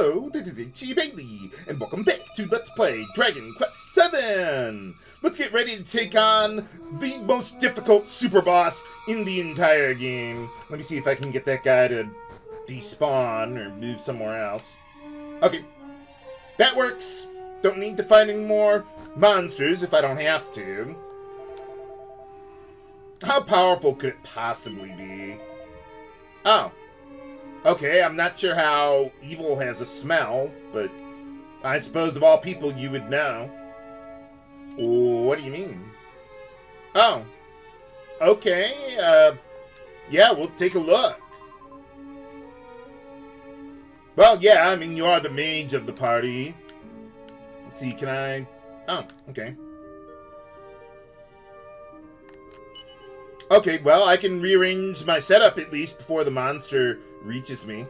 Hello, this is Itchy Bailey, and welcome back to Let's Play Dragon Quest VII! Let's get ready to take on the most difficult super boss in the entire game. Let me see if I can get that guy to despawn or move somewhere else. Okay, that works. Don't need to fight any more monsters if I don't have to. How powerful could it possibly be? Oh. Okay, I'm not sure how evil has a smell, but I suppose of all people you would know. What do you mean? Oh. Okay, yeah, we'll take a look. Well, yeah, I mean, you are the mage of the party. Let's see, can I... Oh, okay. Okay, well, I can rearrange my setup at least before the monster reaches me.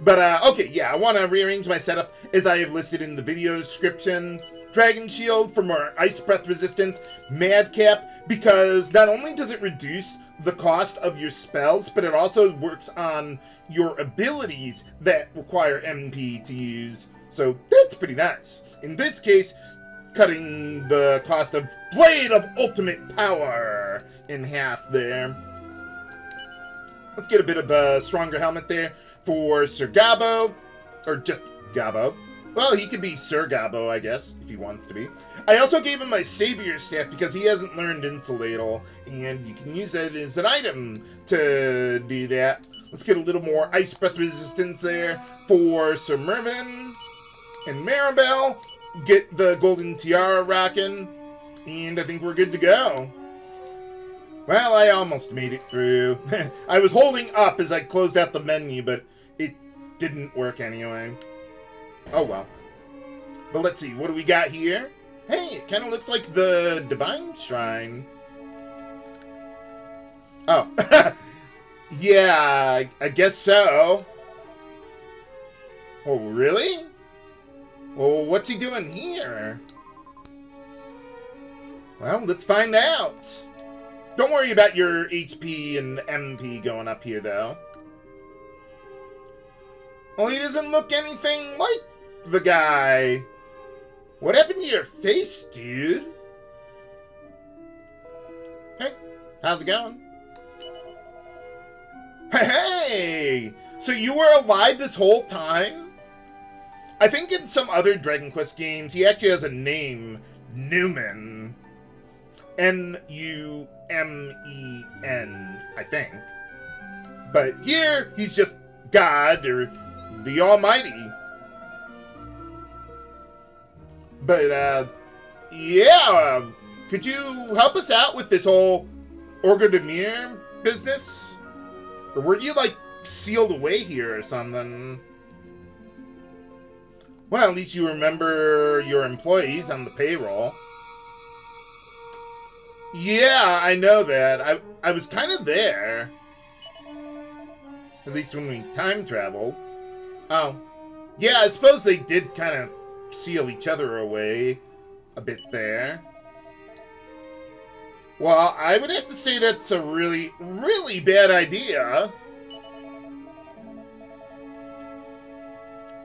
But, okay, yeah, I want to rearrange my setup as I have listed in the video description. Dragon Shield for more ice breath resistance. Madcap, because not only does it reduce the cost of your spells, but it also works on your abilities that require MP to use. So that's pretty nice. In this case, cutting the cost of Blade of Ultimate Power in half there. Let's get a bit of a stronger helmet there for Sir Gabo, or just Gabo. Well, he could be Sir Gabo, I guess, if he wants to be. I also gave him my Saviours staff because he hasn't learned Insulatal, and you can use it as an item to do that. Let's get a little more ice breath resistance there for Sir Mervyn and Maribel. Get the golden tiara rocking, and I think we're good to go. Well, I almost made it through. I was holding up as I closed out the menu, but it didn't work anyway. Oh well. But let's see, what do we got here? Hey, it kind of looks like the Divine Shrine. Oh. Yeah, I guess so. Oh, really? Well, what's he doing here? Well, let's find out. Don't worry about your HP and MP going up here, though. Well, he doesn't look anything like the guy. What happened to your face, dude? Hey, how's it going? Hey! So you were alive this whole time? I think in some other Dragon Quest games, he actually has a name, Newman. N-U-M-E-N, I think. But here, he's just God, or the Almighty. But, yeah, could you help us out with this whole Orichalcum business? Or were you, like, sealed away here or something? Well, at least you remember your employees on the payroll. Yeah, I know that. I was kind of there. At least when we time traveled. Oh. Yeah, I suppose they did kind of seal each other away a bit there. Well, I would have to say that's a really, really bad idea.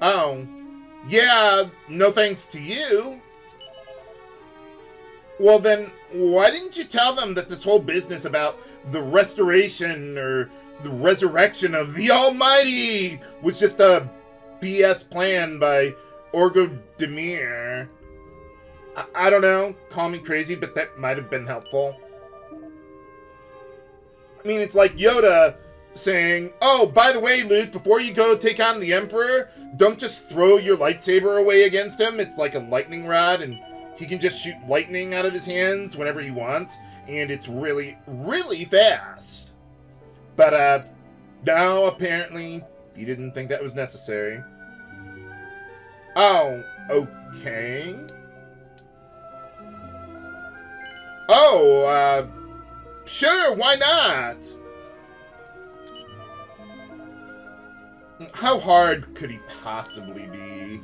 Oh. Yeah, no thanks to you. Well then, why didn't you tell them that this whole business about the restoration or the resurrection of the Almighty was just a BS plan by Orichalcum? I don't know, call me crazy, but that might have been helpful. I mean, it's like Yoda saying, oh, by the way, Luke, before you go take on the Emperor, don't just throw your lightsaber away against him. It's like a lightning rod, and he can just shoot lightning out of his hands whenever he wants, and it's really, really fast. But, no, apparently, he didn't think that was necessary. Oh, okay. Oh, sure, why not? How hard could he possibly be?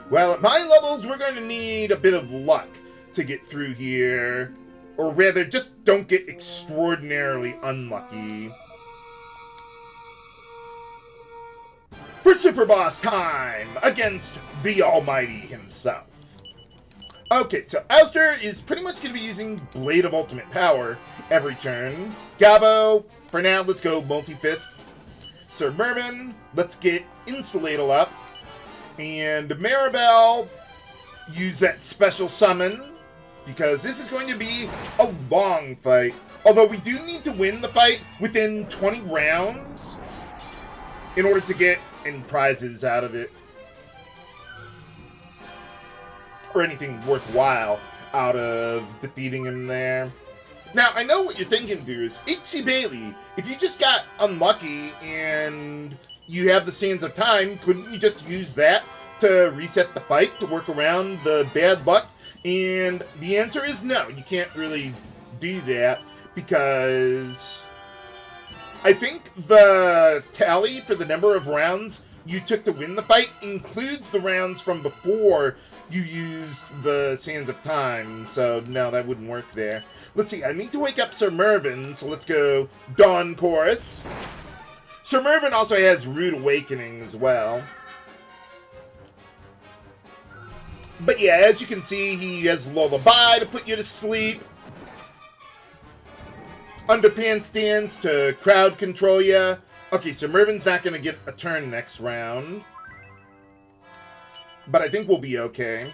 Well, at my levels, we're going to need a bit of luck to get through here. Or rather, just don't get extraordinarily unlucky. for Super Boss time against the Almighty himself. Okay, so Auster is pretty much going to be using Blade of Ultimate Power every turn. Gabo, for now, let's go Multi-Fist. Sir Mervyn, let's get Insulatal up. And Maribel, use that special summon, because this is going to be a long fight. Although we do need to win the fight within 20 rounds in order to get any prizes out of it. Or anything worthwhile out of defeating him there. Now, I know what you're thinking, dudes. Ixie Bailey, if you just got unlucky and you have the Sands of Time, couldn't you just use that to reset the fight, to work around the bad luck? And the answer is no, you can't really do that, because I think the tally for the number of rounds you took to win the fight includes the rounds from before you used the Sands of Time, so no, that wouldn't work there. Let's see, I need to wake up Sir Mervyn, so let's go Dawn Chorus. Sir Mervyn also has Rude Awakening as well. But yeah, as you can see, he has Lullaby to put you to sleep. Underpants Dance to crowd control you. Okay, so Mervyn's not going to get a turn next round. But I think we'll be okay.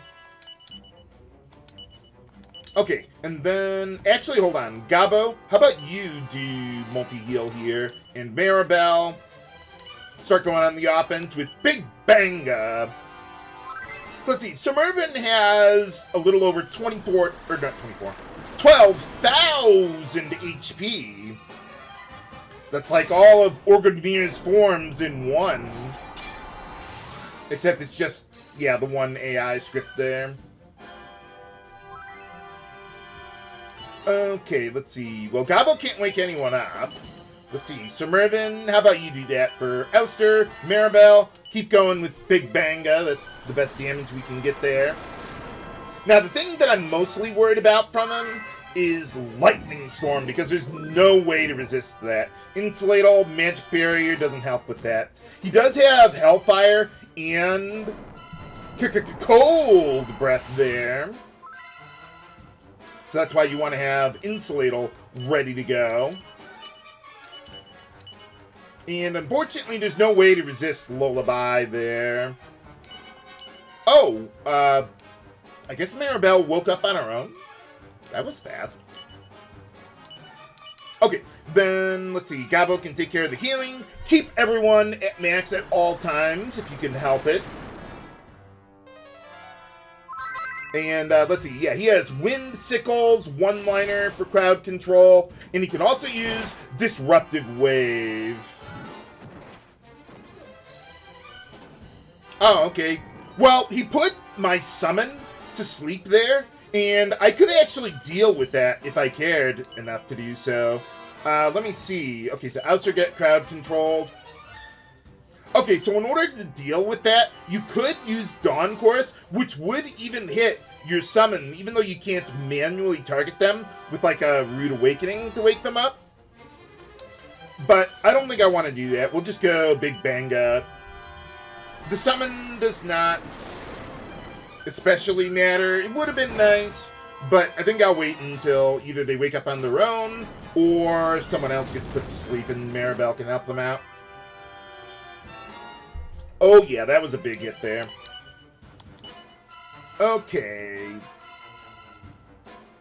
Okay, and then... Actually, hold on. Gabo, how about you do multi-heal here? And Maribel, start going on the offense with Big Banga. So let's see. So Mervyn has a little over 12,000 HP. That's like all of Orgrimmr's forms in one. Except it's just, yeah, the one AI script there. Okay, let's see. Well, Gabo can't wake anyone up. Let's see. So Mervyn, how about you do that for Auster, Maribel? Keep going with Big Banga. That's the best damage we can get there. Now, the thing that I'm mostly worried about from him is Lightning Storm, because there's no way to resist that. Insulatal, Magic Barrier doesn't help with that. He does have Hellfire and Cold Breath there. So that's why you want to have Insulatal ready to go. And unfortunately, there's no way to resist Lullaby there. Oh, I guess Maribel woke up on her own. That was fast. Okay, then let's see. Gabo can take care of the healing. Keep everyone at max at all times if you can help it. And let's see. Yeah, he has Wind Sickles, one-liner for crowd control. And he can also use Disruptive Wave. Oh, okay. Well, he put my summon to sleep there, and I could actually deal with that if I cared enough to do so. Let me see. Okay, so Auster get crowd controlled. Okay, so in order to deal with that, you could use Dawn Chorus, which would even hit your summon, even though you can't manually target them with like a Rude Awakening to wake them up. But I don't think I want to do that. We'll just go Big Banga. The summon does not especially matter. It would have been nice, but I think I'll wait until either they wake up on their own or someone else gets put to sleep and Maribel can help them out. Oh yeah, that was a big hit there. Okay.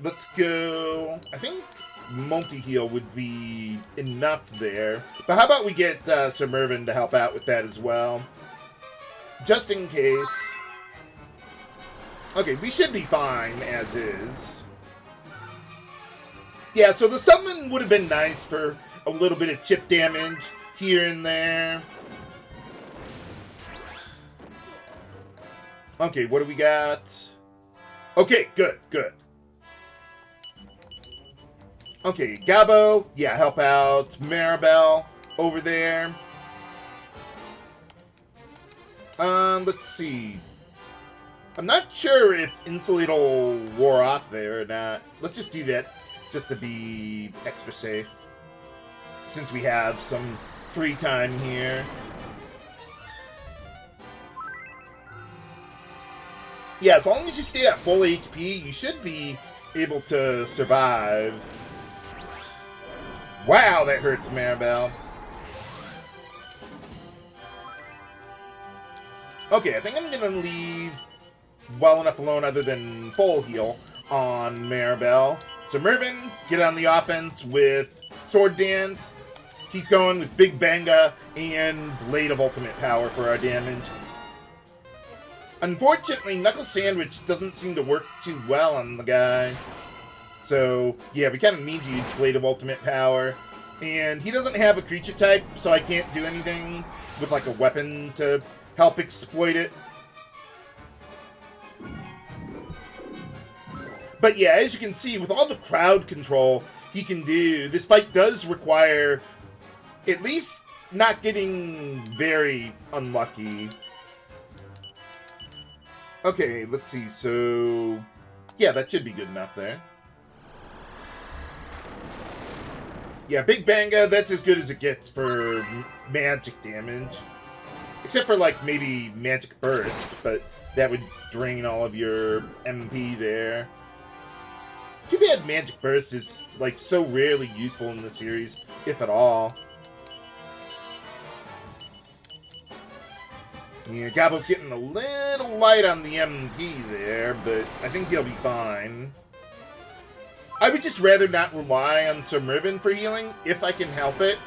Let's go. I think multi-heal would be enough there. But how about we get Sir Mervyn to help out with that as well? Just in case. Okay, we should be fine as is. Yeah, so the summon would have been nice for a little bit of chip damage here and there. Okay, what do we got? Okay, good, good. Okay, Gabo, yeah, help out Maribel over there. Let's see. I'm not sure if Insulatal wore off there or not. Let's just do that just to be extra safe, since we have some free time here. Yeah, as long as you stay at full HP, you should be able to survive. Wow, that hurts Maribel. Okay, I think I'm gonna leave well enough alone other than full heal on Maribel. So Mervyn, get on the offense with Sword Dance. Keep going with Big Banga and Blade of Ultimate Power for our damage. Unfortunately, Knuckle Sandwich doesn't seem to work too well on the guy. So, yeah, we kind of need to use Blade of Ultimate Power. And he doesn't have a creature type, so I can't do anything with, like, a weapon to help exploit it. But yeah, as you can see, with all the crowd control he can do, this fight does require at least not getting very unlucky. Okay, let's see, so yeah, that should be good enough there. Yeah, Big Banga, that's as good as it gets for magic damage. Except for, like, maybe Magic Burst, but that would drain all of your MP there. It's too bad Magic Burst is, like, so rarely useful in the series, if at all. Yeah, Gabo's getting a little light on the MP there, but I think he'll be fine. I would just rather not rely on Sir Mervyn for healing, if I can help it.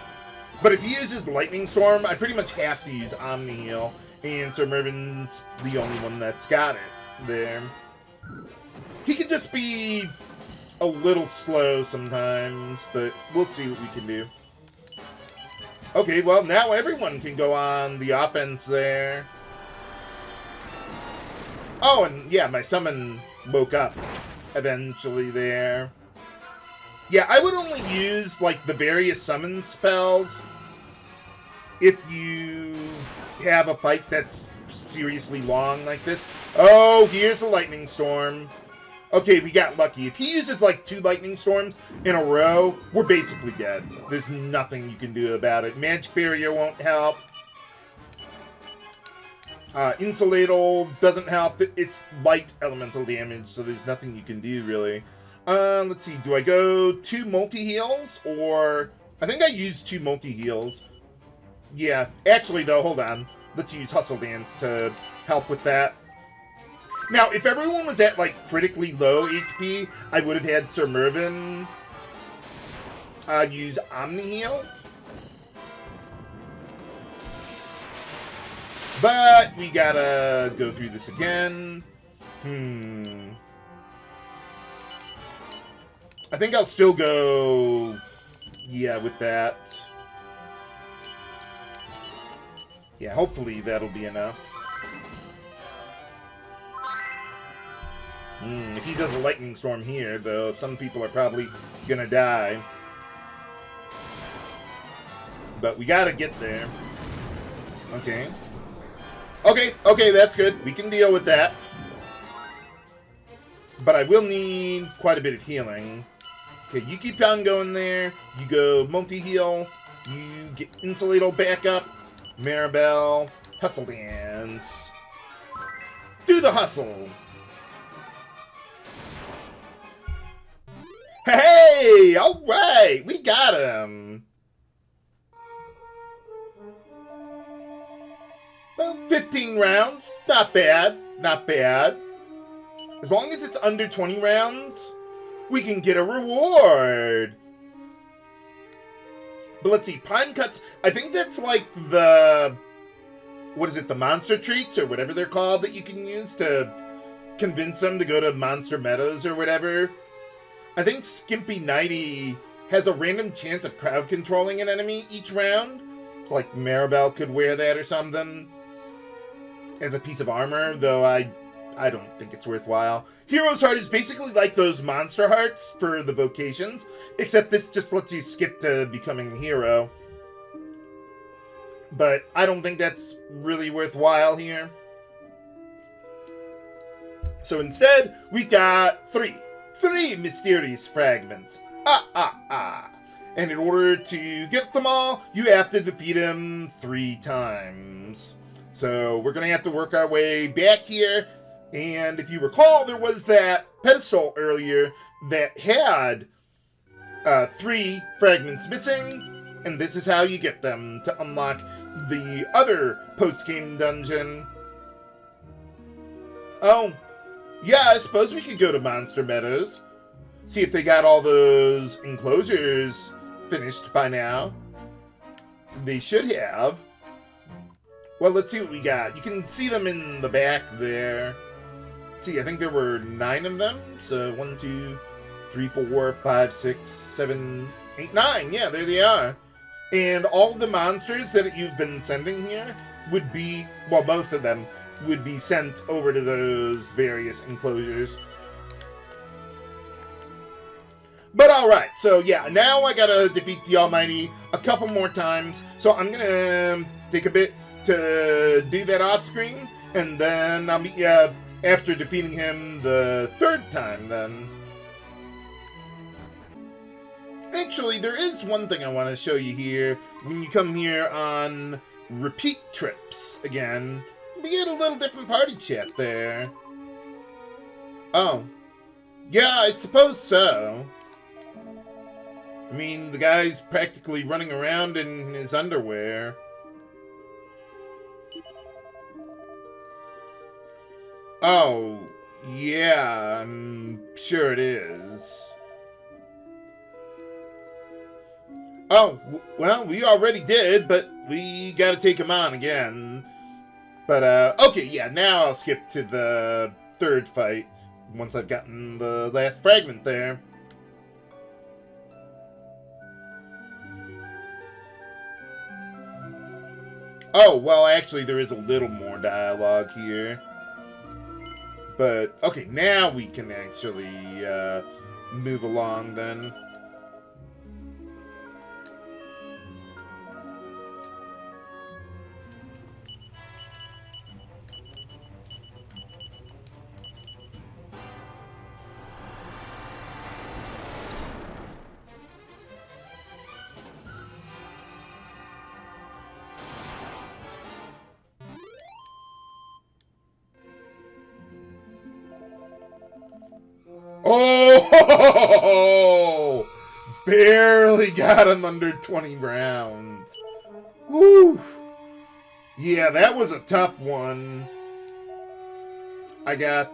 But if he uses Lightning Storm, I pretty much have to use Omni Heal, and Sir Mervyn's the only one that's got it there. He could just be a little slow sometimes, but we'll see what we can do. Okay, well, now everyone can go on the offense there. Oh, and yeah, my summon woke up eventually there. Yeah, I would only use, like, the various summon spells if you have a fight that's seriously long like this. Oh, here's a Lightning Storm. Okay, we got lucky. If he uses, like, 2 Lightning Storms in a row, we're basically dead. There's nothing you can do about it. Magic Barrier won't help. Insulatal doesn't help. It's light elemental damage, so there's nothing you can do, really. Let's see. Do I go 2 multi-heals? Or I think I used 2 multi-heals. Yeah. Actually, though, hold on. Let's use Hustle Dance to help with that. Now, if everyone was at, like, critically low HP, I would have had Sir Mervyn use Omni Heal. But we gotta go through this again. I think I'll still go, yeah, with that. Yeah, hopefully that'll be enough. If he does a Lightning Storm here, though, some people are probably gonna die. But we gotta get there. Okay. Okay, that's good. We can deal with that. But I will need quite a bit of healing. Okay, you keep on going there. You go multi-heal. You get Insulatal back up. Maribel. Hustle Dance. Do the hustle. Hey! Alright! We got him! Well, 15 rounds. Not bad. Not bad. As long as it's under 20 rounds, we can get a reward. But let's see. Prime Cuts. I think that's like the... What is it? The monster treats or whatever they're called that you can use to convince them to go to Monster Meadows or whatever. I think Skimpy Nighty has a random chance of crowd controlling an enemy each round. It's like Maribel could wear that or something as a piece of armor, though I don't think it's worthwhile. Hero's Heart is basically like those monster hearts for the vocations, except this just lets you skip to becoming a hero. But I don't think that's really worthwhile here. So instead, we got three mysterious fragments. And in order to get them all, you have to defeat him 3 times. So we're going to have to work our way back here And if you recall, there was that pedestal earlier that had 3 fragments missing, and this is how you get them to unlock the other post-game dungeon. Oh, yeah, I suppose we could go to Monster Meadows. See if they got all those enclosures finished by now. They should have. Well, let's see what we got. You can see them in the back there. Let's see, I think there were 9 of them. So 1, 2, 3, 4, 5, 6, 7, 8, 9. Yeah, there they are. And all the monsters that you've been sending here would be, well, most of them would be sent over to those various enclosures. But alright, so yeah, now I gotta defeat the Almighty a couple more times. So I'm gonna take a bit to do that off screen, and then I'll meet you after defeating him the 3rd time then. Actually, there is one thing I want to show you here. When you come here on repeat trips again, we get a little different party chat there. Oh. Yeah, I suppose so. I mean, the guy's practically running around in his underwear. Oh, yeah, I'm sure it is. Oh, well, we already did, but we gotta take him on again. But, okay, yeah, now I'll skip to the 3rd fight, once I've gotten the last fragment there. Oh, well, actually, there is a little more dialogue here. But, okay, now we can actually, move along then. Oh! Barely got him under 20 rounds. Woo! Yeah, that was a tough one. I got,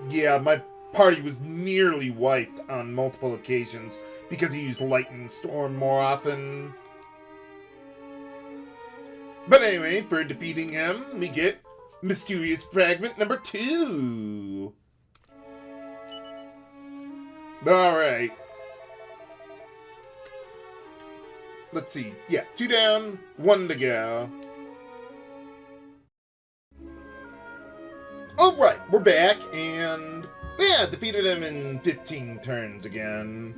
yeah, my party was nearly wiped on multiple occasions because he used Lightning Storm more often. But anyway, for defeating him, we get Mysterious Fragment number 2. Alright. Let's see. Yeah, 2 down, 1 to go. Alright, we're back, and yeah, defeated him in 15 turns again.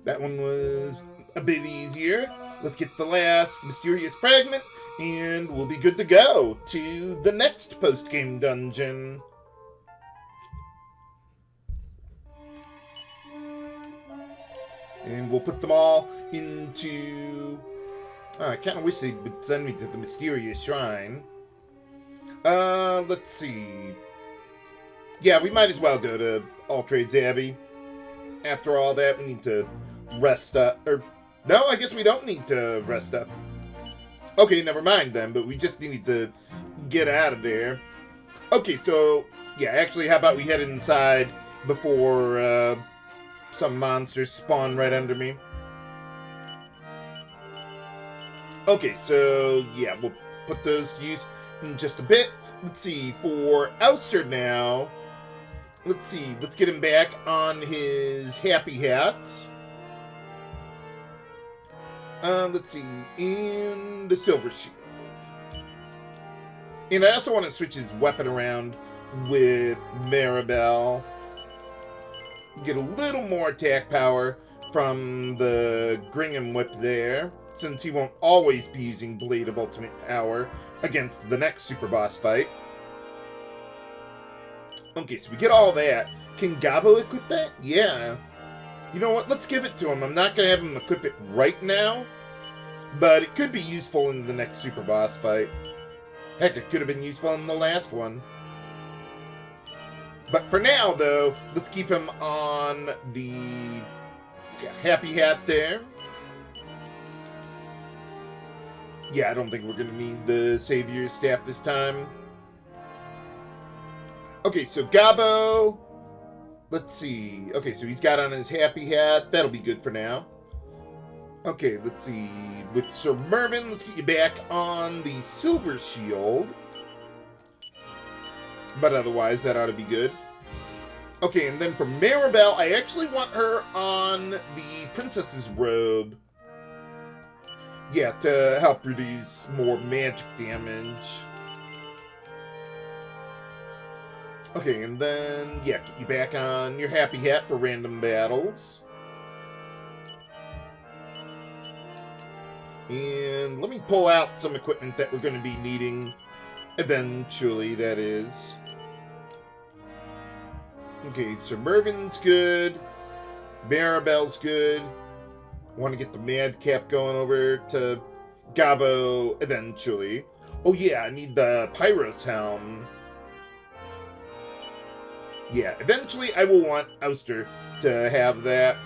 That one was a bit easier. Let's get the last Mysterious Fragment, and we'll be good to go to the next post-game dungeon. And we'll put them all into... Oh, I kind of wish they would send me to the Mysterious Shrine. Let's see. Yeah, we might as well go to All Trades Abbey. After all that, we need to rest up. Or, no, I guess we don't need to rest up. Okay, never mind then, but we just need to get out of there. Okay, so, yeah, actually, how about we head inside before, some monsters spawn right under me. Okay, so, yeah, we'll put those to use in just a bit. Let's see, for Auster now, let's see, let's get him back on his happy hats. Let's see, and the Silver Shield. And I also want to switch his weapon around with Maribel. Get a little more attack power from the Gringham whip there, since he won't always be using Blade of Ultimate Power against the next super boss fight. Okay, so we get all that. Can Gabo equip that? Yeah. You know what? Let's give it to him. I'm not going to have him equip it right now, but it could be useful in the next super boss fight. Heck, it could have been useful in the last one. But for now, though, let's keep him on the happy hat there. Yeah, I don't think we're going to need the Saviours staff this time. Okay, so Gabo. Let's see. Okay, so he's got on his happy hat. That'll be good for now. Okay, let's see. With Sir Mervyn, let's get you back on the silver shield. But otherwise, that ought to be good. Okay, and then for Maribel, I actually want her on the princess's robe. Yeah, to help reduce more magic damage. Okay, and then, yeah, get you back on your happy hat for random battles. And let me pull out some equipment that we're going to be needing eventually, that is. Okay, so Mervyn's good. Maribel's good. Want to get the madcap going over to Gabo eventually. Oh yeah, I need the Pyros helm. Yeah, eventually I will want Auster to have that.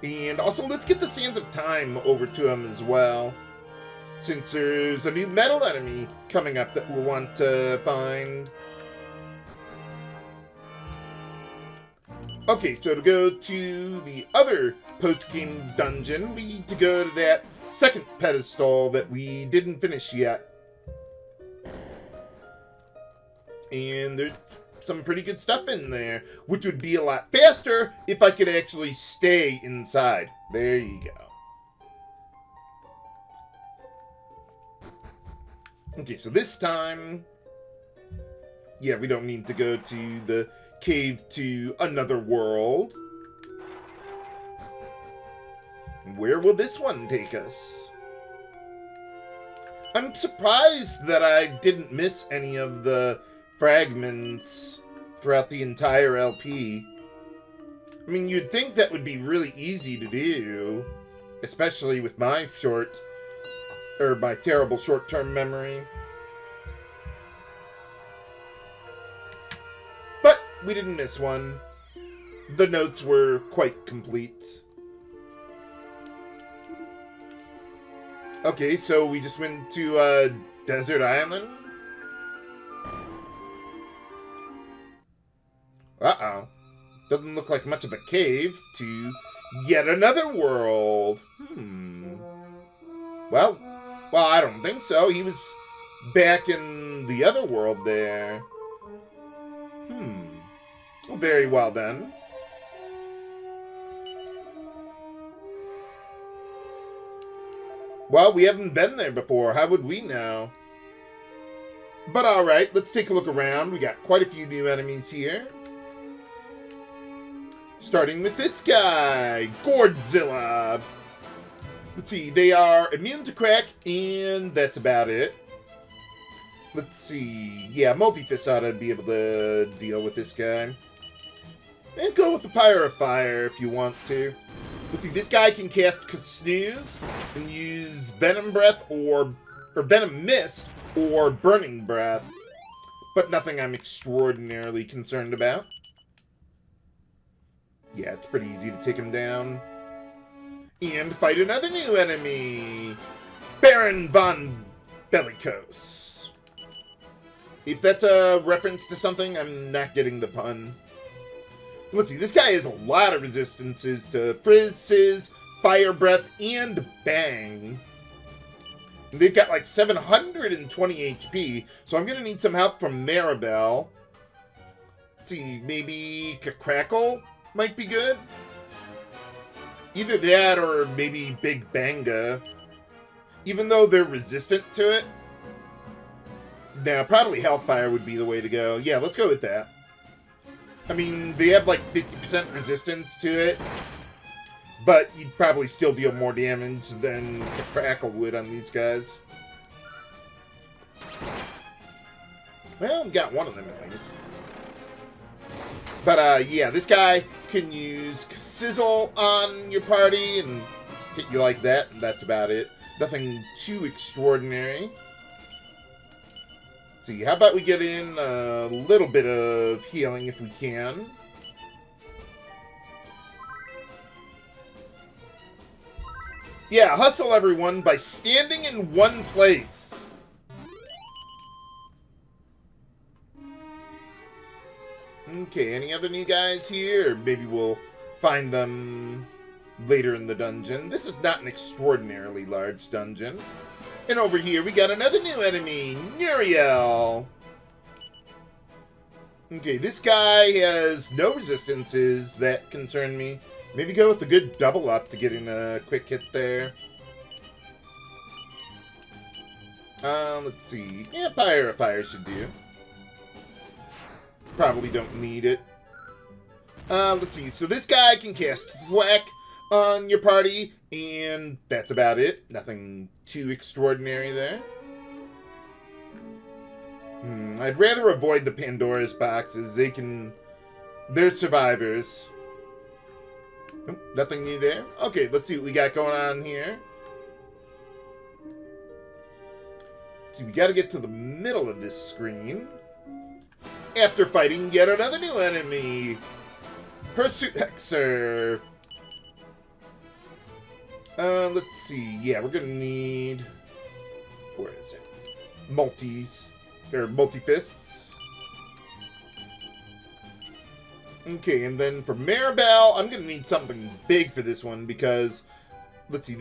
And also, let's get the Sands of Time over to him as well. Since there's a new metal enemy coming up that we'll want to find. Okay, so to go to the other post-game dungeon, we need to go to that second pedestal that we didn't finish yet. And there's some pretty good stuff in there, which would be a lot faster if I could actually stay inside. There you go. Okay, so this time, yeah, we don't need to go to the cave to another world. Where will this one take us? I'm surprised that I didn't miss any of the fragments throughout the entire LP. I mean, you'd think that would be really easy to do, especially with my terrible short-term memory. But we didn't miss one. The notes were quite complete. Okay, so we just went to a desert island. Uh-oh. Doesn't look like much of a cave to yet another world. Well, I don't think so. He was back in the other world there. Well, very well then. Well, we haven't been there before. How would we know? But alright, let's take a look around. We got quite a few new enemies here. Starting with this guy, Gourdzilla. Let's see, they are immune to crack, and that's about it. Let's see, yeah, Multifist ought to be able to deal with this guy. And go with the Pyre of Fire if you want to. Let's see, this guy can cast Snooze and use Venom Breath or Venom Mist or Burning Breath. But nothing I'm extraordinarily concerned about. Yeah, it's pretty easy to take him down. And fight another new enemy! Baron von Bellicose. If that's a reference to something, I'm not getting the pun. Let's see, this guy has a lot of resistances to Frizz, Sizz, Fire Breath, and Bang. And they've got like 720 HP, so I'm going to need some help from Maribel. Let's see, maybe Crackle might be good. Either that or maybe Big Banga. Even though they're resistant to it. Now, probably Hellfire would be the way to go. Yeah, let's go with that. I mean, they have like 50% resistance to it. But you'd probably still deal more damage than the Crackle would on these guys. Well, we got one of them at least. But, yeah, this guy can use Sizzle on your party and hit you like that, and that's about it. Nothing too extraordinary. see, how about we get in a little bit of healing if we can. Yeah, hustle everyone by standing in one place. Okay, any other new guys here? Or maybe we'll find them later in the dungeon. This is not an extraordinarily large dungeon. And over here, we got another new enemy, Nuriel. Okay, this guy has no resistances that concern me. Maybe go with a good double up to get in a quick hit there. Let's see. Yeah, Fire should do. Probably don't need it. Let's see. So this guy can cast Thwack on your party, and that's about it. Nothing too extraordinary there. I'd rather avoid the Pandora's boxes. They're survivors. Nope, nothing new there. Okay, let's see what we got going on here. So we got to get to the middle of this screen. After fighting yet another new enemy, Hirsute Hexer. Let's see. Yeah, we're gonna need. Where is it? Multi-fists. Okay, and then for Maribel, I'm gonna need something big for this one because, let's see,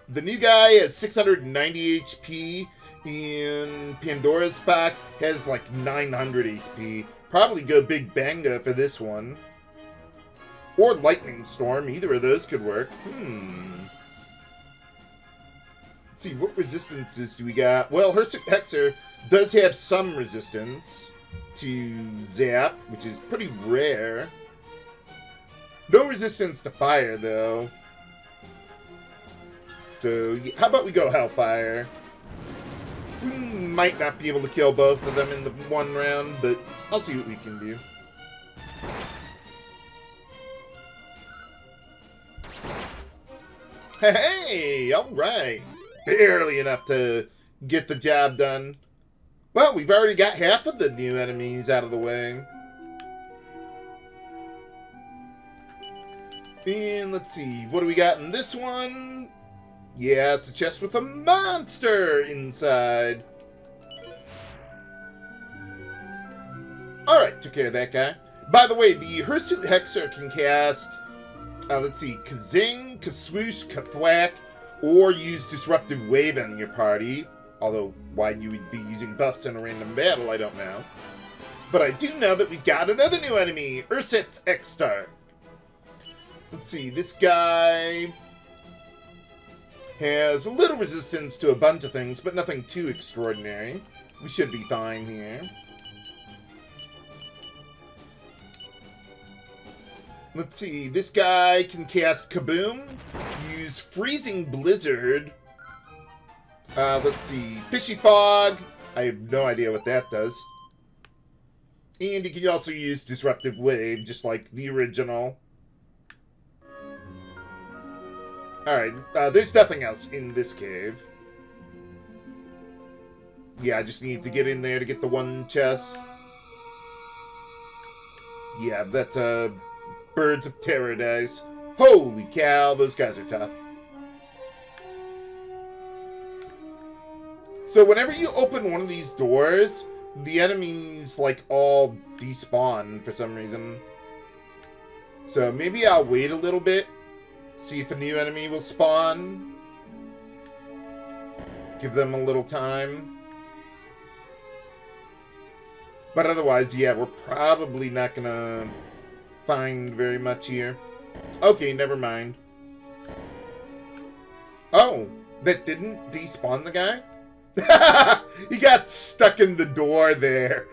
the new guy has 690 HP, and Pandora's box has like 900 HP. Probably go Big Banga for this one. Or Lightning Storm, either of those could work. Let's see, what resistances do we got? Well, Hirsute Hexer does have some resistance to Zap, which is pretty rare. No resistance to fire, though. So, how about we go Hellfire? We might not be able to kill both of them in the one round, but I'll see what we can do. Hey, alright. Barely enough to get the job done. Well, we've already got half of the new enemies out of the way. And let's see, what do we got in this one? Yeah, it's a chest with a monster inside. Alright, took care of that guy. By the way, the Hirsute Hexer can cast, let's see, Kazing, Kaswoosh, Kathwack, or use Disruptive Wave on your party. Although, why you would be using buffs in a random battle, I don't know. But I do know that we've got another new enemy, Urset's X-Star. Let's see, this guy has a little resistance to a bunch of things, but nothing too extraordinary. We should be fine here. Let's see, this guy can cast Kaboom, use Freezing Blizzard. Let's see, Fishy Fog. I have no idea what that does. And he can also use Disruptive Wave, just like the original. Alright, there's nothing else in this cave. Yeah, I just need to get in there to get the one chest. Yeah, that's, Birds of Paradise. Holy cow, those guys are tough. So whenever you open one of these doors, the enemies, like, all despawn for some reason. So maybe I'll wait a little bit, see if a new enemy will spawn. Give them a little time. But otherwise, yeah, we're probably not gonna find very much here. Okay, never mind. Oh, that didn't despawn the guy? He got stuck in the door there.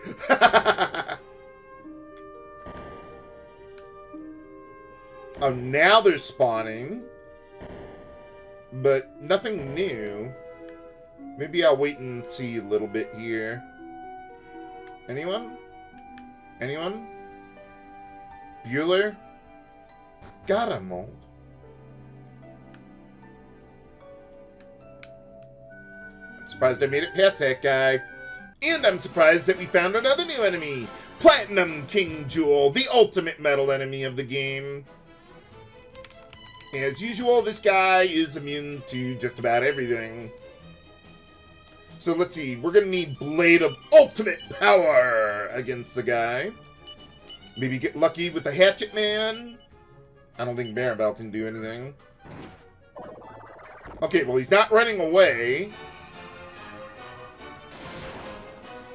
Oh, now they're spawning. But nothing new. Maybe I'll wait and see a little bit here. Anyone? Anyone? Bueller? Got him, mold. I'm surprised I made it past that guy. And I'm surprised that we found another new enemy, Platinum King Jewel, the ultimate metal enemy of the game. As usual, this guy is immune to just about everything. So let's see, we're going to need Blade of Ultimate Power against the guy. Maybe get lucky with the Hatchet Man. I don't think Maribel can do anything. Okay, well, he's not running away.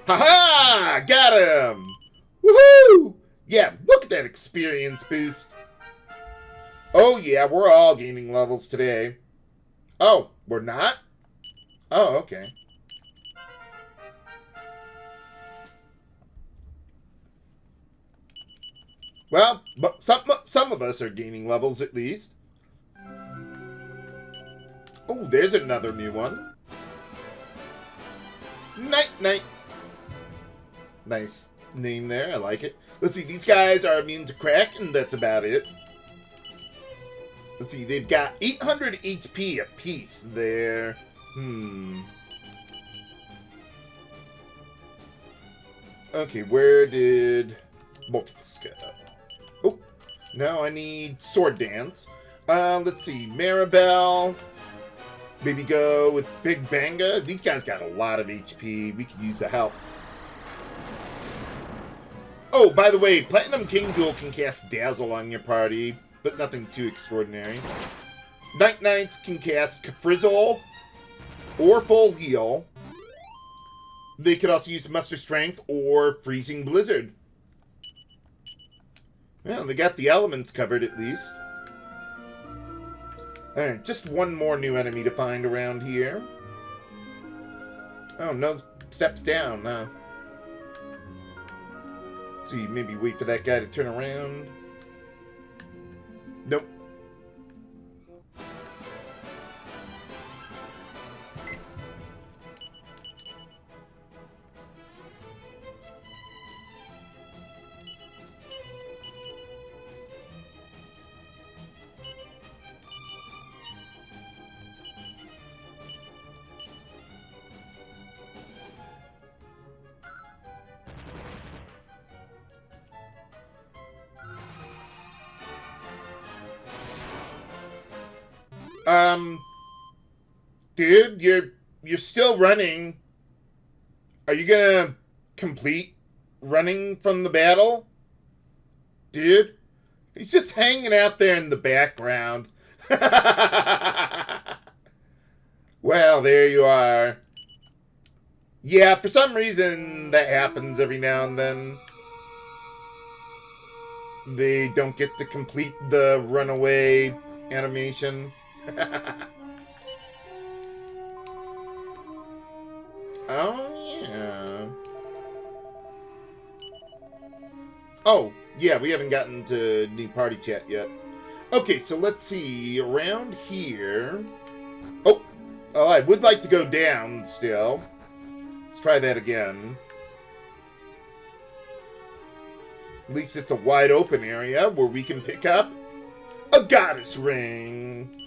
Haha! Got him! Woohoo! Yeah, look at that experience boost. Oh, yeah, we're all gaining levels today. Oh, we're not? Oh, okay. Well, but some of us are gaining levels at least. Oh, there's another new one. Night, night. Nice name there. I like it. Let's see. These guys are immune to crack, and that's about it. Let's see. They've got 800 HP apiece there. Okay, where did Multifus go? Oh, no, I need Sword Dance. Let's see. Maribel. Maybe go with Big Banga. These guys got a lot of HP. We could use the help. Oh, by the way, Platinum King Jewel can cast Dazzle on your party, but nothing too extraordinary. Night Knights can cast Frizzle or Full Heal. They could also use Muster Strength or Freezing Blizzard. Well, they got the elements covered at least. Alright, just one more new enemy to find around here. Oh, no steps down, huh? Let's see, maybe wait for that guy to turn around. Nope. Dude, you're still running. Are you gonna complete running from the battle? Dude, he's just hanging out there in the background. Well, there you are. Yeah, for some reason that happens every now and then. They don't get to complete the runaway animation. Oh, yeah. Oh, yeah, we haven't gotten to new party chat yet. Okay, so let's see. Around here... Oh, I would like to go down still. Let's try that again. At least it's a wide open area where we can pick up a goddess ring.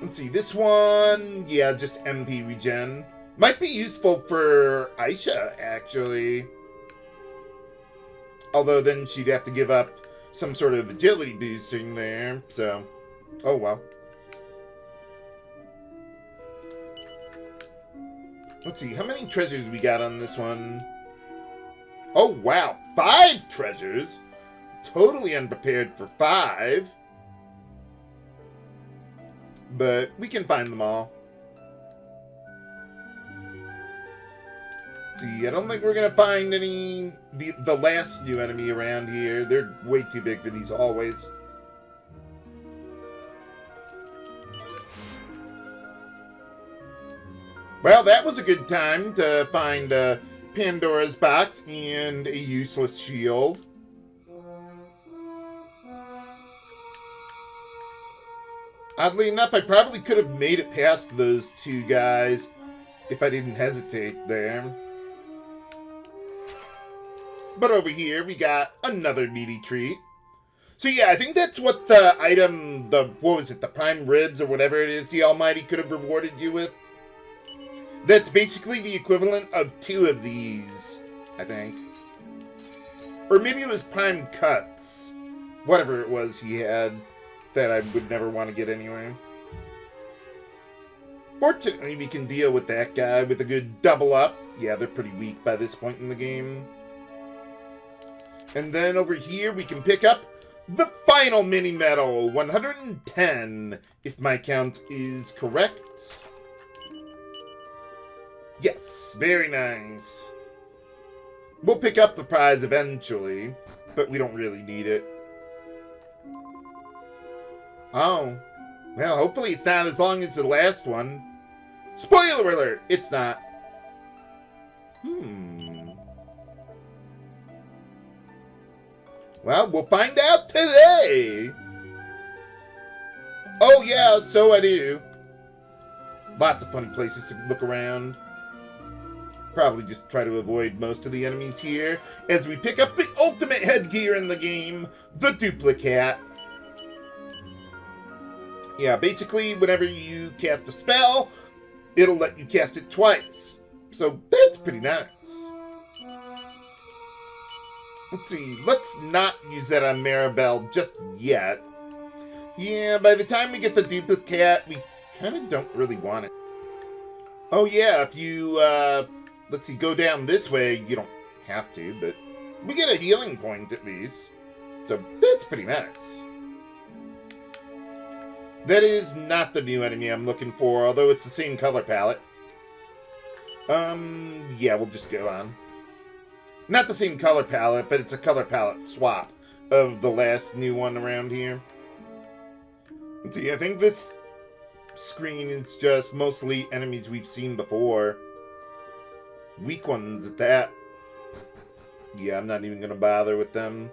Let's see, this one, yeah, just MP regen. Might be useful for Aisha, actually. Although then she'd have to give up some sort of agility boosting there, so... Oh, well. Let's see, how many treasures we got on this one? Oh, wow, 5 treasures? Totally unprepared for 5. But we can find them all. See, I don't think we're going to find any... The last new enemy around here. They're way too big for these hallways. Well, that was a good time to find Pandora's box and a useless shield. Oddly enough, I probably could have made it past those 2 guys if I didn't hesitate there. But over here, we got another meaty treat. So yeah, I think that's what the item, what was it, the prime ribs or whatever it is, the Almighty could have rewarded you with. That's basically the equivalent of 2 of these, I think. Or maybe it was prime cuts. Whatever it was he had that I would never want to get anyway. Fortunately, we can deal with that guy with a good double up. Yeah, they're pretty weak by this point in the game. And then over here, we can pick up the final mini medal, 110, if my count is correct. Yes, very nice. We'll pick up the prize eventually, but we don't really need it. Oh, well, hopefully it's not as long as the last one. Spoiler alert, it's not. Well, we'll find out today. Oh yeah, so I do. Lots of funny places to look around. Probably just try to avoid most of the enemies here as we pick up the ultimate headgear in the game, the duplicate. Yeah, basically, whenever you cast a spell, it'll let you cast it twice. So that's pretty nice. Let's see, let's not use that on Maribel just yet. Yeah, by the time we get the duplicate, we kind of don't really want it. Oh yeah, if you, let's see, go down this way, you don't have to, but we get a healing point at least. So that's pretty nice. That is not the new enemy I'm looking for, although it's the same color palette. Yeah, we'll just go on. Not the same color palette, but it's a color palette swap of the last new one around here. Let's see, I think this screen is just mostly enemies we've seen before. Weak ones at that. Yeah, I'm not even going to bother with them.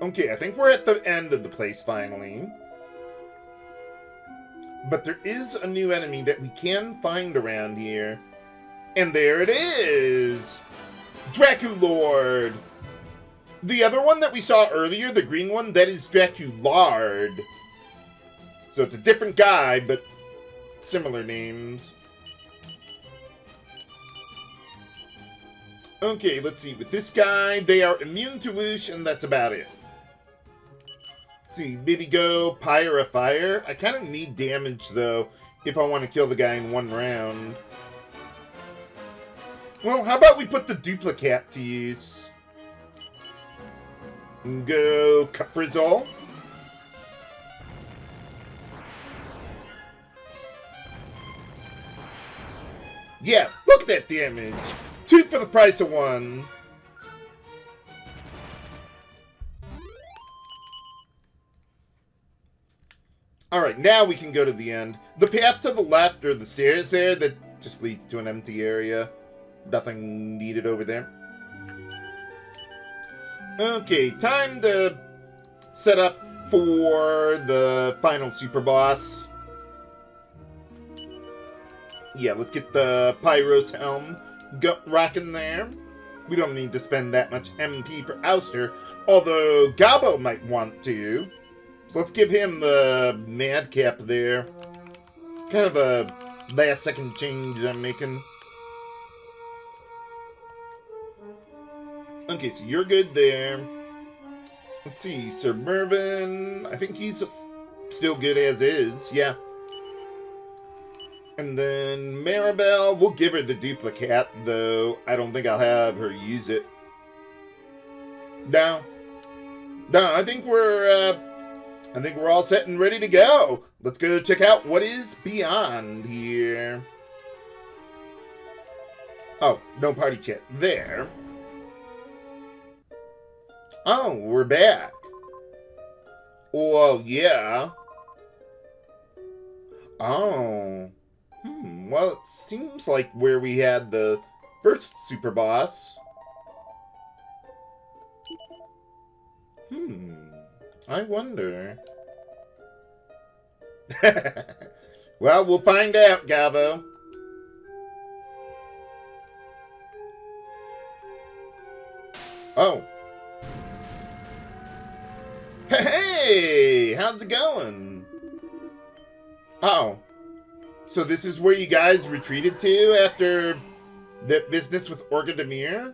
Okay, I think we're at the end of the place finally. But there is a new enemy that we can find around here. And there it is! Draculord! The other one that we saw earlier, the green one, that is Draculard. So it's a different guy, but similar names. Okay, let's see. With this guy, they are immune to whoosh, and that's about it. Let's see, maybe go Pyre of Fire. I kind of need damage, though, if I want to kill the guy in one round. Well, how about we put the duplicate to use? And go Frizzle. Yeah, look at that damage. 2 for the price of 1. Alright, now we can go to the end. The path to the left, or the stairs there, that just leads to an empty area. Nothing needed over there. Okay, time to set up for the final super boss. Yeah, let's get the Pyros Helm rocking there. We don't need to spend that much MP for Auster, although Gabo might want to. So let's give him the madcap there. Kind of a last second change I'm making. Okay, so you're good there. Let's see, Sir Mervyn. I think he's still good as is, yeah. And then Maribel, we'll give her the duplicate, though I don't think I'll have her use it. No, I think we're all set and ready to go. Let's go check out what is beyond here. Oh, no party chat there. Oh, we're back. Well, yeah. Oh. Well, it seems like where we had the first super boss. I wonder. Well, we'll find out, Gabo. Oh. Hey, how's it going? Oh. So this is where you guys retreated to after that business with Orgadamir?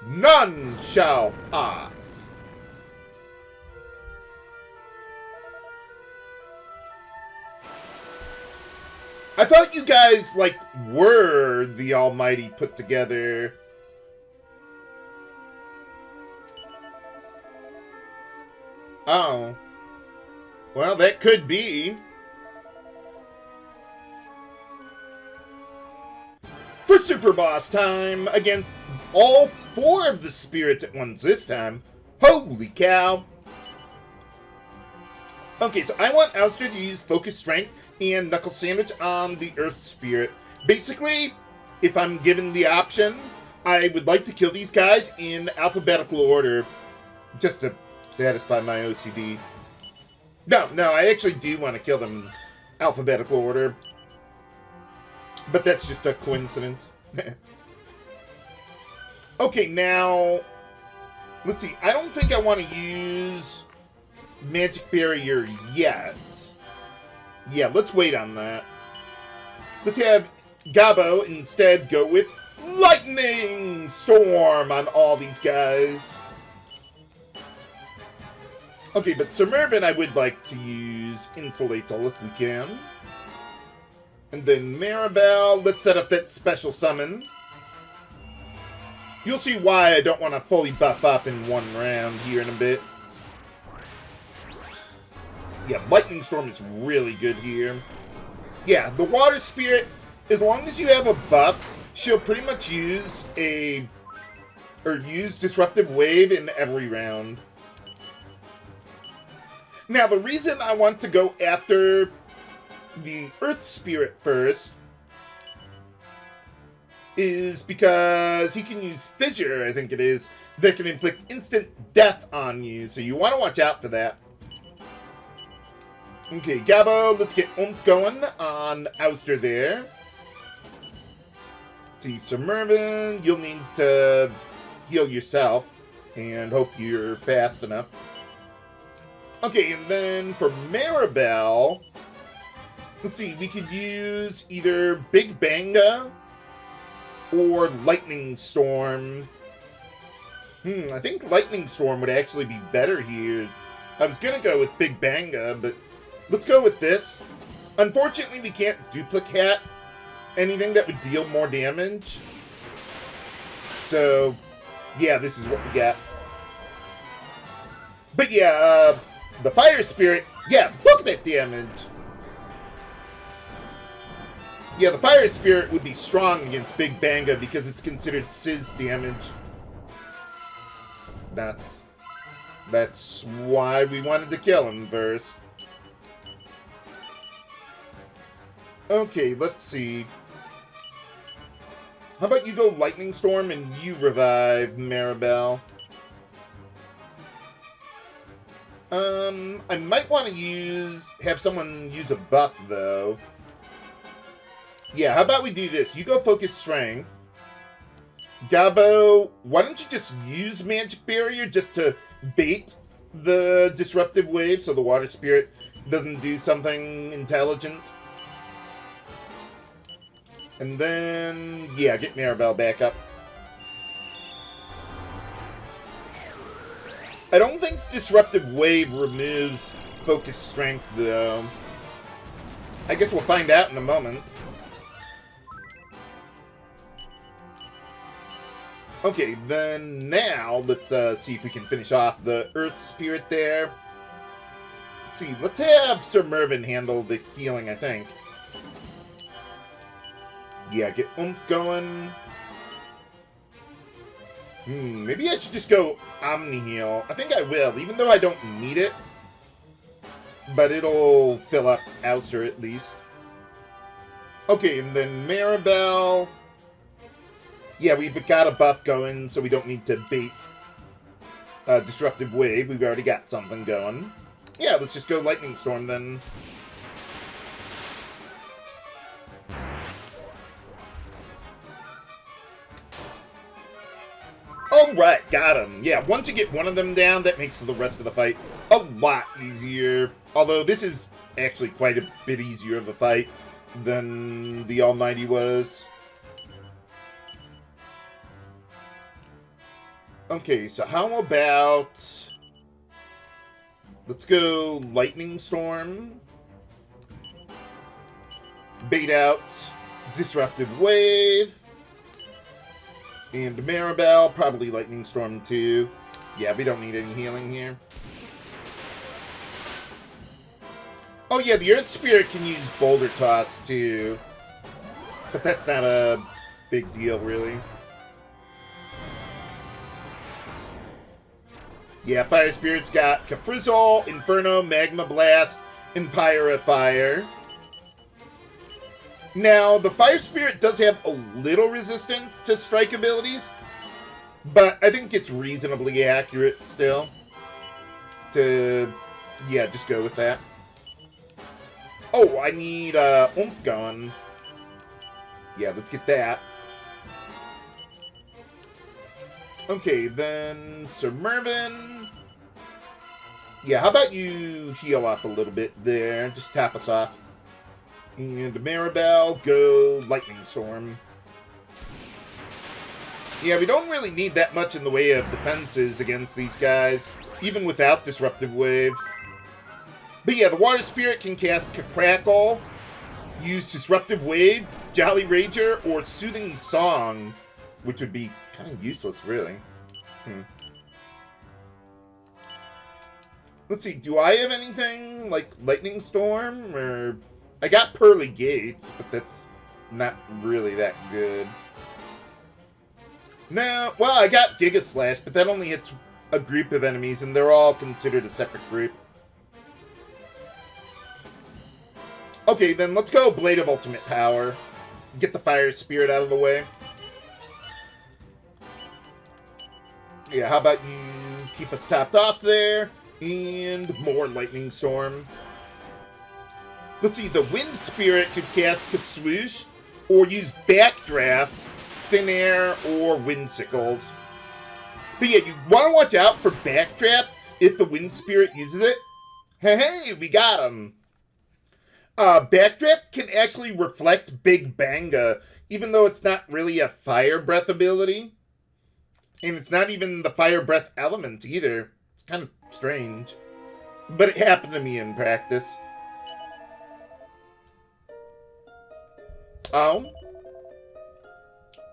None shall pass. I thought you guys, like, were the Almighty put together. Oh. Well, that could be. For Super Boss time against all 4 of the spirits at once this time. Holy cow. Okay, so I want Auster to use Focus Strength and Knuckle Sandwich on the Earth Spirit. Basically, if I'm given the option, I would like to kill these guys in alphabetical order, just to satisfy my OCD. No, I actually do want to kill them in alphabetical order, but that's just a coincidence. Okay, now, let's see. I don't think I want to use Magic Barrier yet. Yeah, let's wait on that. Let's have Gabo instead go with Lightning Storm on all these guys. Okay, but Sir Mervyn I would like to use Insulatal if we can. And then Maribel, let's set up that special summon. You'll see why I don't want to fully buff up in one round here in a bit. Yeah, Lightning Storm is really good here. Yeah, the Water Spirit, as long as you have a buff, she'll pretty much use Disruptive Wave in every round. Now, the reason I want to go after the Earth Spirit first is because he can use Fissure, I think it is, that can inflict instant death on you, so you want to watch out for that. Okay, Gabo, let's get oomph going on Auster there. See, Sir Mervyn, you'll need to heal yourself and hope you're fast enough. Okay, and then for Maribel, let's see, we could use either Big Banga or Lightning Storm. I think Lightning Storm would actually be better here. I was gonna go with Big Banga, but let's go with this. Unfortunately, we can't duplicate anything that would deal more damage. So, yeah, this is what we got. But yeah, the Fire Spirit, yeah, look at that damage. Yeah, the Fire Spirit would be strong against Big Banga because it's considered Sizz damage. That's why we wanted to kill him first. Okay, let's see. How about you go Lightning Storm and you revive Maribel? I might want to have someone use a buff, though. Yeah, how about we do this? You go Focus Strength. Gabo, why don't you just use Magic Barrier just to bait the Disruptive Wave so the Water Spirit doesn't do something intelligent? And then, yeah, get Maribel back up. I don't think Disruptive Wave removes Focus Strength, though. I guess we'll find out in a moment. Okay, then now, let's see if we can finish off the Earth Spirit there. Let's see, let's have Sir Mervyn handle the healing, I think. Yeah, get oomph going. Maybe I should just go Omni Heal. I think I will, even though I don't need it. But it'll fill up Auster at least. Okay, and then Maribel. Yeah, we've got a buff going, so we don't need to bait Disruptive Wave. We've already got something going. Yeah, let's just go Lightning Storm then. Alright, got him. Yeah, once you get one of them down, that makes the rest of the fight a lot easier. Although this is actually quite a bit easier of a fight than the Almighty was. Okay, so how about... let's go Lightning Storm. Bait out Disruptive Wave. And Maribel, probably Lightning Storm too. Yeah, we don't need any healing here. Oh yeah, the Earth Spirit can use Boulder Toss too. But that's not a big deal, really. Yeah, Fire Spirit's got Kafrizzle, Inferno, Magma Blast, and Pyra Fire. Now, the Fire Spirit does have a little resistance to strike abilities, but I think it's reasonably accurate still. Yeah, just go with that. Oh, I need Oomph going. Yeah, let's get that. Okay, then Sir Mervyn. Yeah, how about you heal up a little bit there? Just tap us off. And Maribel, go Lightning Storm. Yeah, we don't really need that much in the way of defenses against these guys, even without Disruptive Wave. But yeah, the Water Spirit can cast Crackle, use Disruptive Wave, Jolly Rager, or Soothing Song, which would be kind of useless, really. Let's see, do I have anything like Lightning Storm? Or I got Pearly Gates, but that's not really that good. No, well, I got Giga Slash, but that only hits a group of enemies, and they're all considered a separate group. Okay, then let's go Blade of Ultimate Power. Get the Fire Spirit out of the way. Yeah, how about you keep us topped off there? And more Lightning Storm. Let's see, the Wind Spirit could cast Kaswoosh, or use Backdraft, Thin Air, or Windsickles. But yeah, you want to watch out for Backdraft if the Wind Spirit uses it. Hey, we got him! Backdraft can actually reflect Big Banga, even though it's not really a Fire Breath ability. And it's not even the Fire Breath element either. It's kind of strange. But it happened to me in practice. Oh?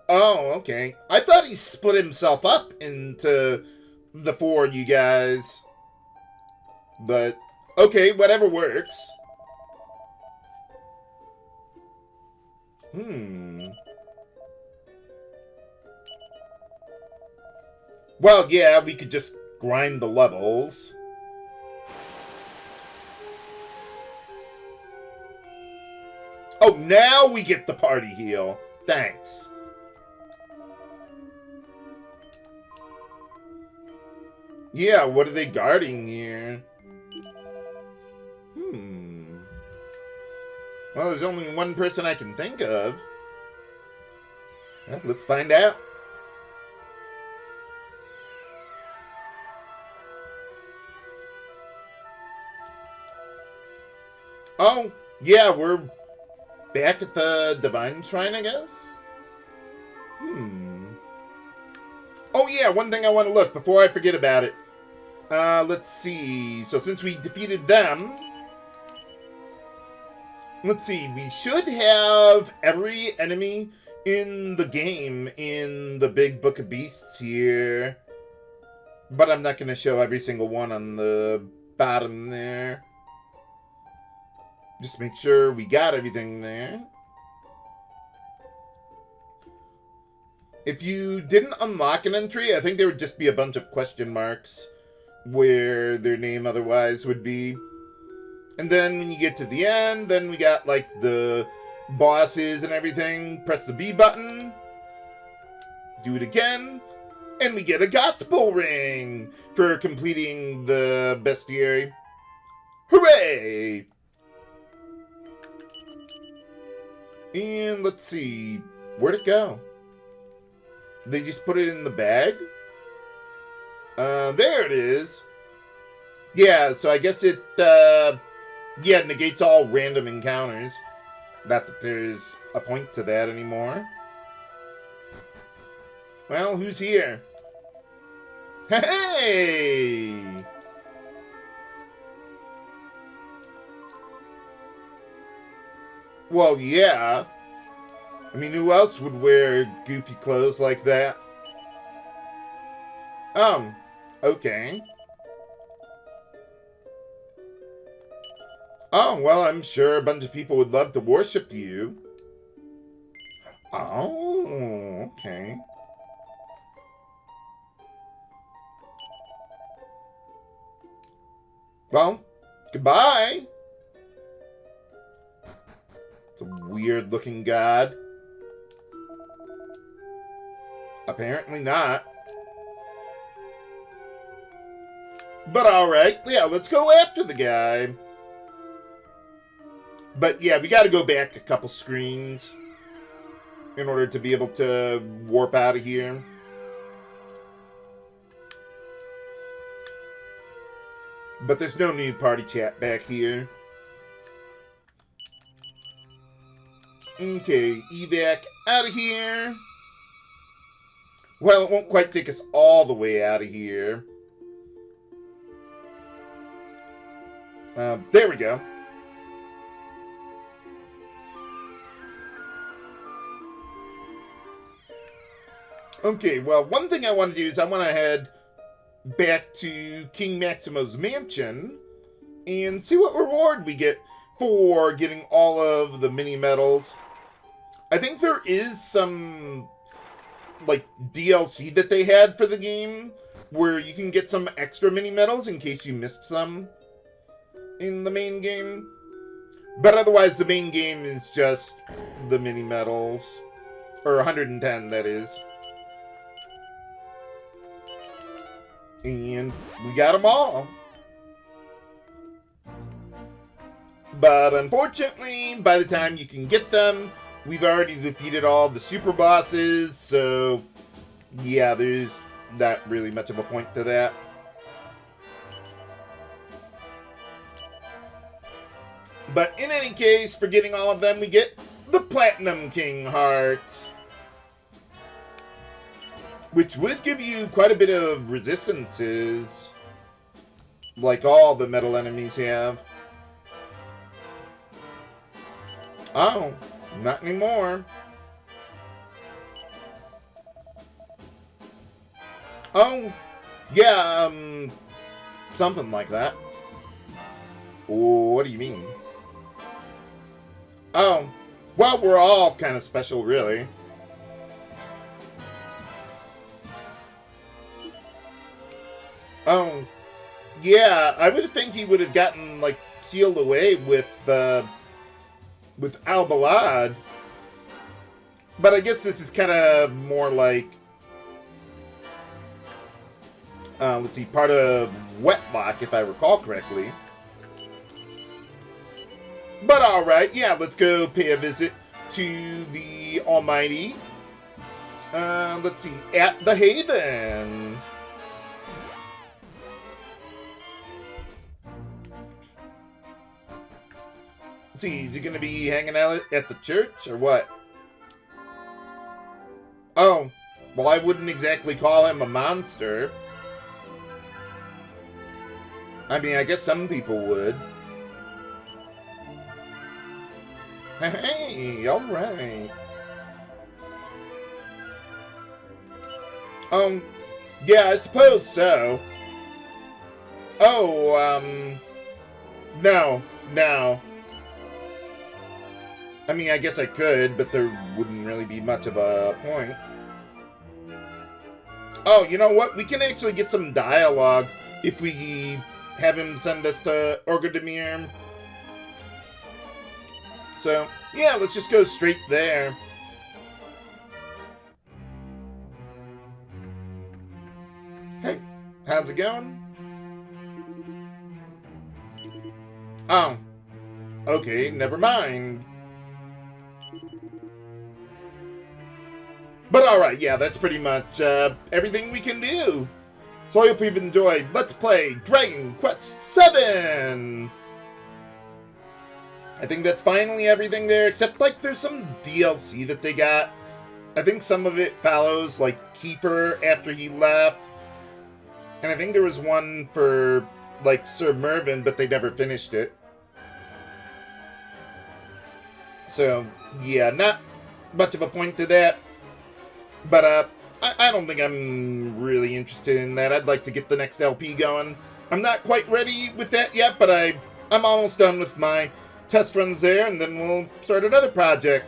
Oh, okay. I thought he split himself up into the four of you guys. But, okay, whatever works. Well, yeah, we could just grind the levels. Oh, now we get the party heal. Thanks. Yeah, what are they guarding here? Well, there's only one person I can think of. Well, let's find out. Oh, yeah, we're back at the Divine Shrine, I guess? Oh, yeah, one thing I want to look before I forget about it. Let's see. So since we defeated them, let's see. We should have every enemy in the game in the big Book of Beasts here. But I'm not going to show every single one on the bottom there. Just make sure we got everything there. If you didn't unlock an entry, I think there would just be a bunch of question marks where their name otherwise would be. And then when you get to the end, then we got like the bosses and everything. Press the B button. Do it again. And we get a Gospel Ring for completing the bestiary. Hooray! And let's see, where'd it go? They just put it in the bag? There it is. Yeah, so I guess it Yeah, it negates all random encounters. Not that there's a point to that anymore. Well, who's here? Hey! Well, yeah. I mean, who else would wear goofy clothes like that? Okay. Oh, well, I'm sure a bunch of people would love to worship you. Oh, okay. Well, goodbye. It's a weird-looking god. Apparently not. But alright, yeah, let's go after the guy. But yeah, we gotta go back a couple screens in order to be able to warp out of here. But there's no new party chat back here. Okay, evac out of here. Well, it won't quite take us all the way out of here. There we go. Okay, well, one thing I want to do is I want to head back to King Maximo's mansion and see what reward we get for getting all of the mini medals. I think there is some, like, DLC that they had for the game where you can get some extra mini medals in case you missed some in the main game. But otherwise, the main game is just the mini medals. Or 110, that is. And we got them all. But unfortunately, by the time you can get them, we've already defeated all the super bosses. So, yeah, there's not really much of a point to that. But in any case, for getting all of them, we get the Platinum King Heart, which would give you quite a bit of resistances, like all the metal enemies have. Oh, not anymore. Oh, yeah, something like that. What do you mean? Oh, well, we're all kind of special, really. Oh, yeah, I would think he would have gotten, like, sealed away with Al-Balad. But I guess this is kind of more like, let's see, part of Wetlock, if I recall correctly. But alright, yeah, let's go pay a visit to the Almighty. Let's see, at the Haven. Let's see, is he going to be hanging out at the church, or what? Oh, well, I wouldn't exactly call him a monster. I mean, I guess some people would. Hey, alright. Yeah, I suppose so. Oh, no. I mean, I guess I could, but there wouldn't really be much of a point. Oh, you know what? We can actually get some dialogue if we have him send us to Orgademir. So, yeah, let's just go straight there. Hey, how's it going? Oh, okay, never mind. But alright, yeah, that's pretty much everything we can do. So I hope you've enjoyed Let's Play Dragon Quest VII! I think that's finally everything there, except, like, there's some DLC that they got. I think some of it follows, like, Kiefer after he left. And I think there was one for, like, Sir Mervyn, but they never finished it. So, yeah, not much of a point to that. But, I don't think I'm really interested in that. I'd like to get the next LP going. I'm not quite ready with that yet, but I'm almost done with my test runs there, and then we'll start another project.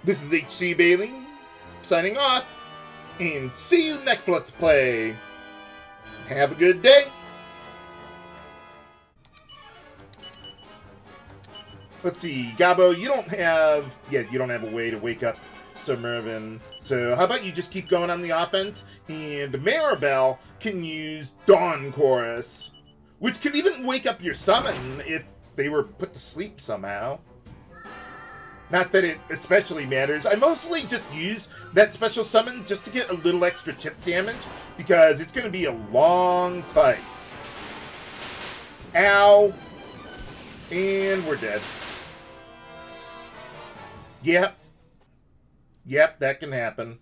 This is HC Bailey, signing off, and see you next Let's Play. Have a good day. Let's see, Gabo, you don't have a way to wake up Sir Mervyn. So how about you just keep going on the offense, and Maribel can use Dawn Chorus, which could even wake up your summon if they were put to sleep somehow. Not that it especially matters. I mostly just use that special summon just to get a little extra chip damage, because it's going to be a long fight. Ow. And we're dead. Yep, that can happen.